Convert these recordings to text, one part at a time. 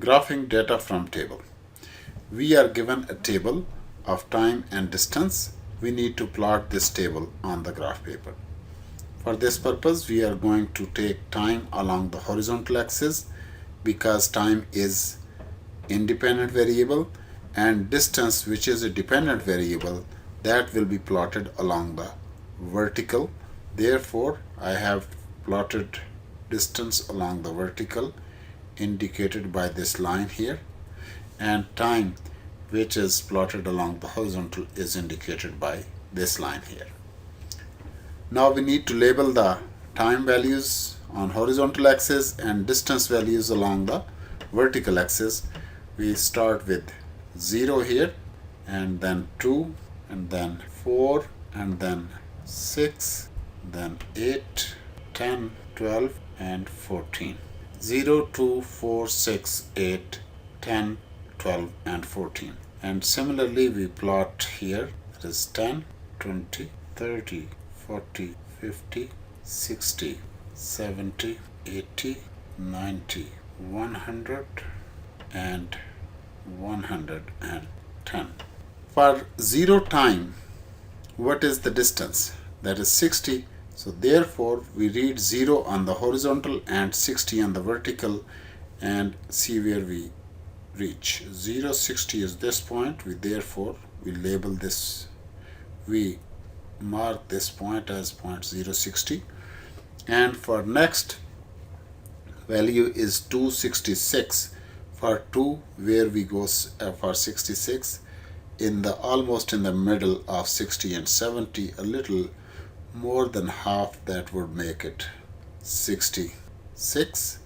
Graphing data from table. We are given a table of time and distance. We need to plot this table on the graph paper. For this purpose, we are going to take time along the horizontal axis because time is independent variable, and distance, which is a dependent variable, that will be plotted along the vertical. Therefore, I have plotted distance along the vertical indicated by this line here, and time, which is plotted along the horizontal, is indicated by this line here. Now we need to label the time values on horizontal axis and distance values along the vertical axis. We start with 0 here, and then 2, and then 4, and then 6, then 8, 10, 12, and 14. 0, 2, 4, 6, 8, 10, 12, and 14. And similarly we plot here, that is 10, 20, 30, 40, 50, 60, 70, 80, 90, 100, and 110. For 0 time, what is the distance? That is 60. So therefore we read 0 on the horizontal and 60 on the vertical, and see where we reach. 0, 60 is this point. Therefore we label this, we mark this point as point 0, 60. And for next value is 266. For 2, where we go for 66, in the almost in the middle of 60 and 70, a little more than half, that would make it 66.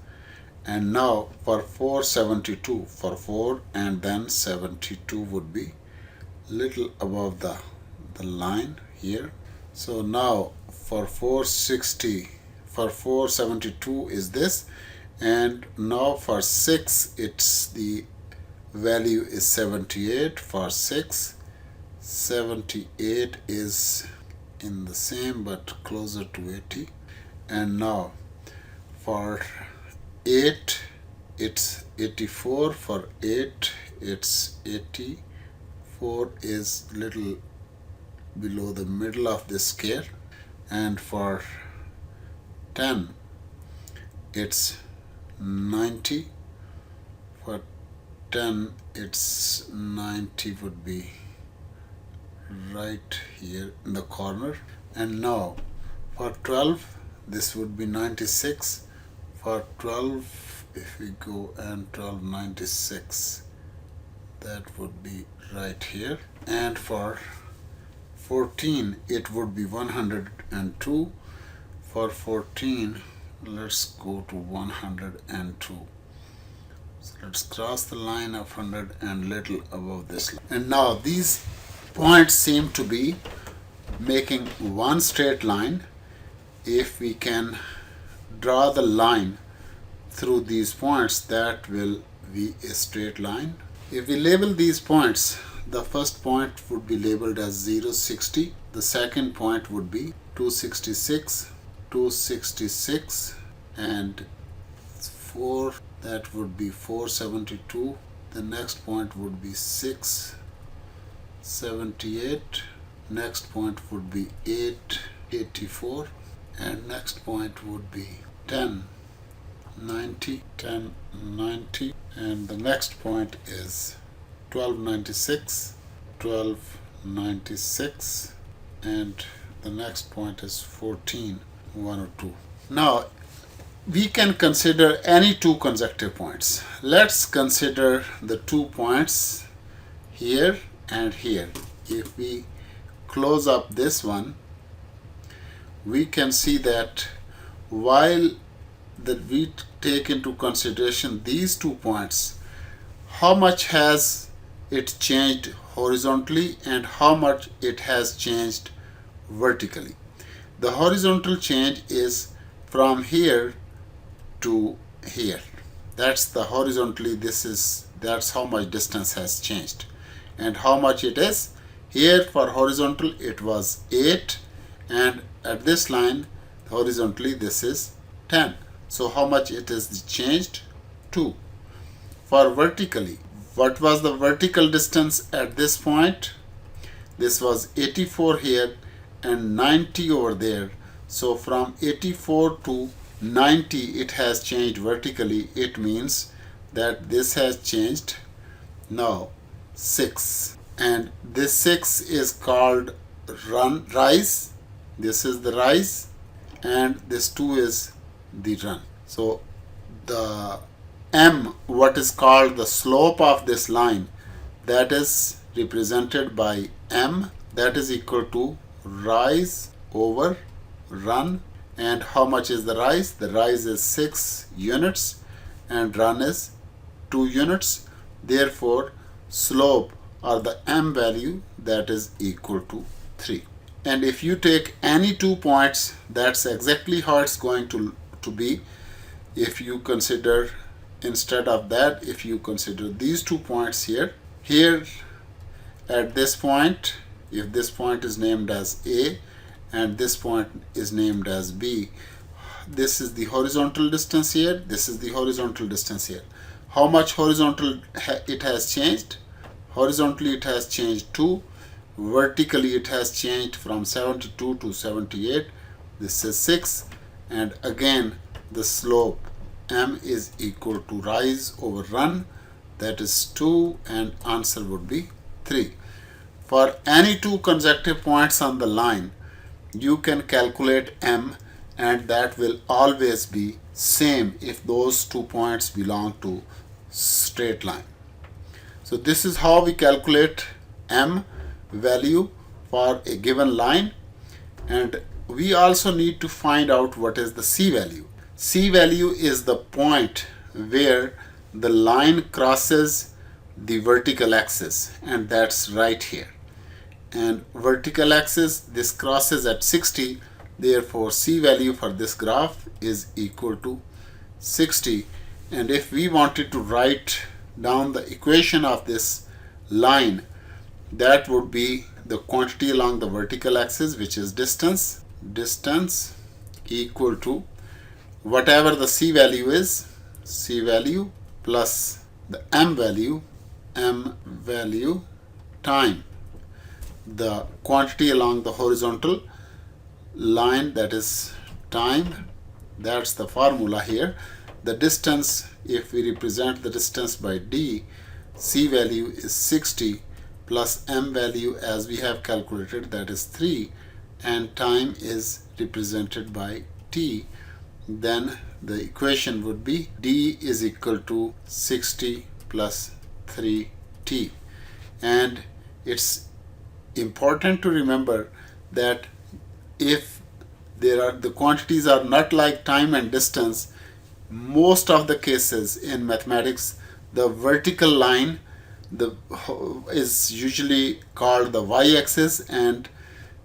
And now for 472, for 4 and then 72 would be little above the line here. So now for 460, for 472 is this, and now for 6 it's the value is 78. For 6, 78 is in the same but closer to 80. And now for 8 it's 84. For 8 it's 84 is little below the middle of this square. And for 10 it's 90. For 10 it's 90 would be right here in the corner. And now for 12 this would be 96. For 12, if we go and 12, 96, that would be right here. And for 14 it would be 102. For 14, let's go to 102. So let's cross the line of 100 and little above this line. And now these points seem to be making one straight line. If we can draw the line through these points, that will be a straight line. If we label these points, the first point would be labeled as 0, 60. The second point would be 266, 266, and 4, that would be 472. The next point would be 6, 78. Next point would be 8, 84. And next point would be 10, 90, 10, 90. And the next point is 1296, 1296. And the next point is 14, 102. Now we can consider any two consecutive points. Let's consider the 2 points here and here. If we close up this one, we can see that while we take into consideration these 2 points, how much has it changed horizontally and how much it has changed vertically. The horizontal change is from here to here. That's the horizontally, that's how much distance has changed. And how much it is? Here for horizontal it was 8, and at this line horizontally this is 10. So how much it is changed? 2. For vertically, what was the vertical distance at this point? This was 84 here and 90 over there. So from 84 to 90 it has changed vertically. It means that this has changed now 6, and this 6 is called rise. This is the rise, and this 2 is the run. So the m, what is called the slope of this line, that is represented by m, that is equal to rise over run. And how much is the rise? The rise is 6 units and run is 2 units. Therefore slope or the m value, that is equal to 3. And if you take any 2 points, that's exactly how it's going to be. If you consider, instead of that, if you consider these 2 points here at this point, if this point is named as A and this point is named as B, this is the horizontal distance here, this is the horizontal distance here. How much horizontal it has changed? Horizontally it has changed 2, vertically it has changed from 72 to 78. This is 6, and again the slope m is equal to rise over run, that is 2, and answer would be 3. For any 2 consecutive points on the line, you can calculate m, and that will always be same if those 2 points belong to straight line. So this is how we calculate m value for a given line, and we also need to find out what is the c value. C value is the point where the line crosses the vertical axis, and that's right here. And vertical axis, this crosses at 60, therefore C value for this graph is equal to 60. And if we wanted to write down the equation of this line, that would be the quantity along the vertical axis, which is distance equal to whatever the C value is, C value plus the M value time the quantity along the horizontal line, that is time. That's the formula here. The distance, if we represent the distance by d, C value is 60 plus M value as we have calculated, that is 3, and time is represented by t. Then the equation would be d is equal to 60 plus 3t. And it's important to remember that if the quantities are not like time and distance, most of the cases in mathematics, the vertical line is usually called the y-axis, and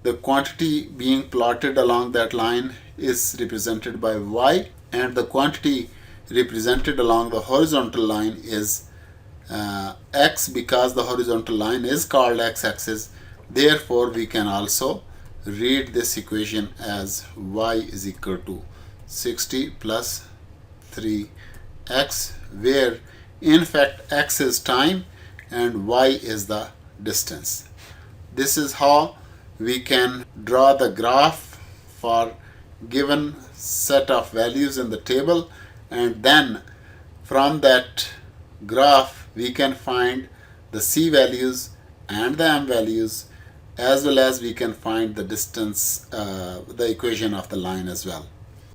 the quantity being plotted along that line is represented by y, and the quantity represented along the horizontal line is x, because the horizontal line is called x-axis. Therefore we can also read this equation as y is equal to 60 plus 3x, where in fact x is time and y is the distance. This is how we can draw the graph for given set of values in the table, and then from that graph we can find the c values and the m values, as well as we can find the distance, the equation of the line as well.